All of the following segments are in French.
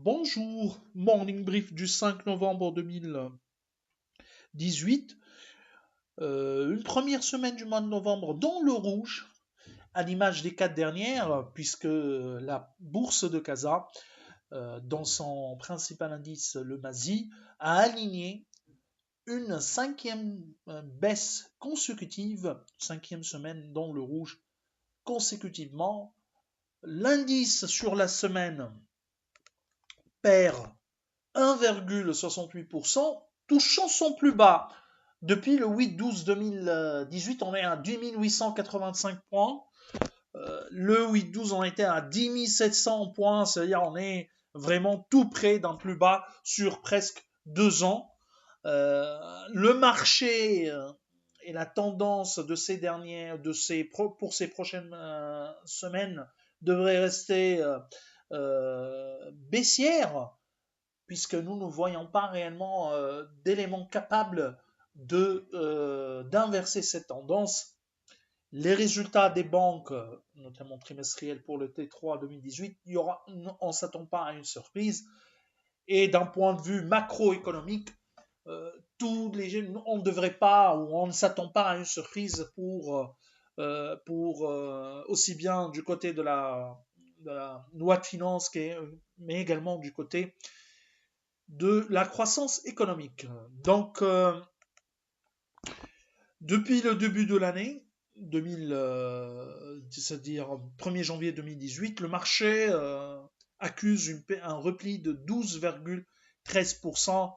Bonjour, morning brief du 5 novembre 2018. Une première semaine du mois de novembre dans le rouge, à l'image des 4 dernières, puisque la bourse de Casa, dans son principal indice, le MASI, a aligné une cinquième baisse consécutive, cinquième semaine dans le rouge consécutivement. L'indice sur la semaine perd 1,68%, touchant son plus bas. Depuis le 8-12-2018, on est à 10 885 points. Le 8-12, on était à 10 700 points, c'est-à-dire on est vraiment tout près d'un plus bas sur presque 2 ans. Le marché et la tendance de ces dernières, pour ces prochaines semaines devrait rester baissière, puisque nous ne voyons pas réellement d'éléments capables d'inverser cette tendance. Les résultats des banques, notamment trimestriels pour le T3 2018, on ne s'attend pas à une surprise. Et d'un point de vue macroéconomique, on ne devrait pas ou on ne s'attend pas à une surprise pour aussi bien du côté de la loi de finances, mais également du côté de la croissance économique. Donc, depuis le début de l'année, c'est-à-dire 1er janvier 2018, le marché accuse un repli de 12,13%.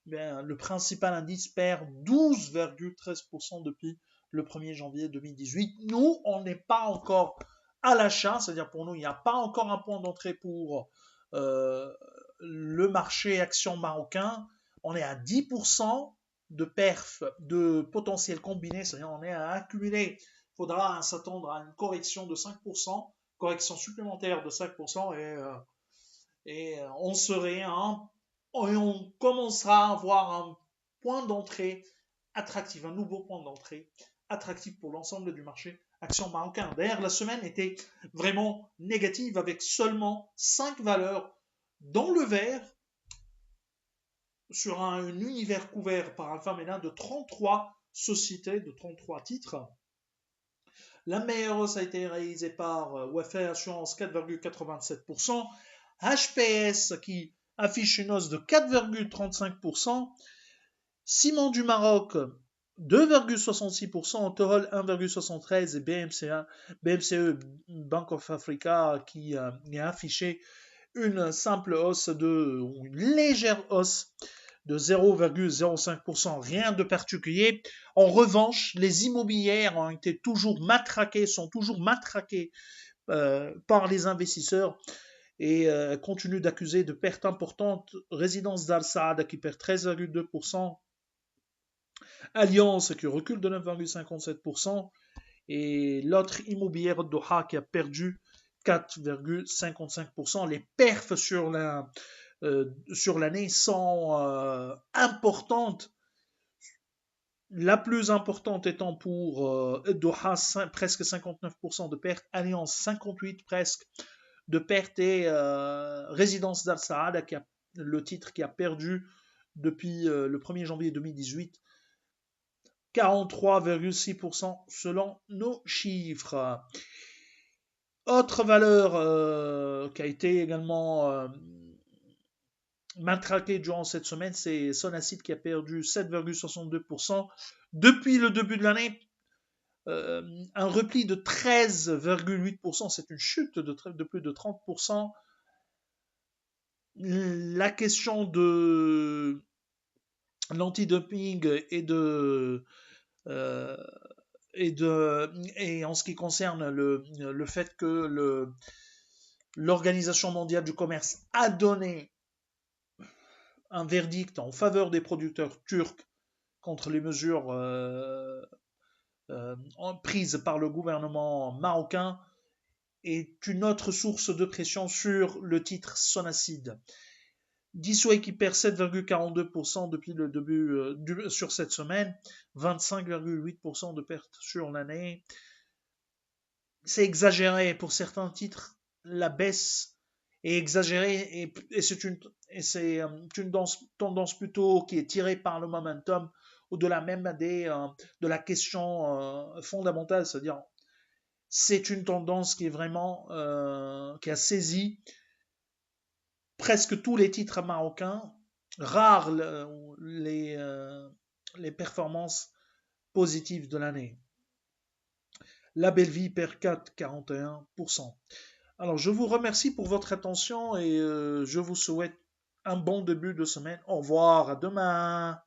Le principal indice perd 12,13% depuis le 1er janvier 2018. Nous, on n'est pas encore à l'achat, c'est-à-dire pour nous, il n'y a pas encore un point d'entrée pour le marché action marocain. On est à 10% de perf, de potentiel combiné, c'est-à-dire on est à accumuler. Il faudra s'attendre à une correction de 5%, correction supplémentaire de 5%, et on serait on commencera à avoir un point d'entrée attractif, un nouveau point d'entrée attractif pour l'ensemble du marché action marocain. D'ailleurs, la semaine était vraiment négative avec seulement 5 valeurs dans le vert sur un univers couvert par Alpha Ménin de 33 sociétés, de 33 titres. La meilleure hausse a été réalisée par Wayfair Assurance 4,87%, HPS qui affiche une hausse de 4,35%, Ciment du Maroc 2,66%, Total 1,73% et BMCE Bank of Africa qui a affiché une simple hausse une légère hausse de 0,05%, rien de particulier. En revanche, les immobilières ont été sont toujours matraquées par les investisseurs et continuent d'accuser de pertes importantes. Résidence d'Al Saad qui perd 13,2%, Alliance qui recule de 9,57%, et l'autre immobilière Doha qui a perdu 4,55%. Les perfs sur l'année sont importantes. La plus importante étant pour Doha, presque 59% de pertes, Alliance 58% presque de pertes, et Résidence d'Al Saad, le titre qui a perdu depuis le 1er janvier 2018, 43,6% selon nos chiffres. Autre valeur qui a été également matraquée durant cette semaine, c'est Sonacid qui a perdu 7,62% depuis le début de l'année. Un repli de 13,8%, c'est une chute de plus de 30%. La question de l'antidumping et en ce qui concerne le fait que l'Organisation mondiale du commerce a donné un verdict en faveur des producteurs turcs contre les mesures prises par le gouvernement marocain, est une autre source de pression sur le titre Sonacid. Disway qui perd 7,42% depuis le début sur cette semaine, 25,8% de pertes sur l'année. C'est exagéré pour certains titres. La baisse est exagérée et c'est une tendance plutôt qui est tirée par le momentum au-delà même de la question fondamentale, c'est-à-dire c'est une tendance qui est vraiment qui a saisi presque tous les titres marocains, rares les performances positives de l'année. La Belle Vie perd 4,41%. Alors, je vous remercie pour votre attention et je vous souhaite un bon début de semaine. Au revoir, à demain.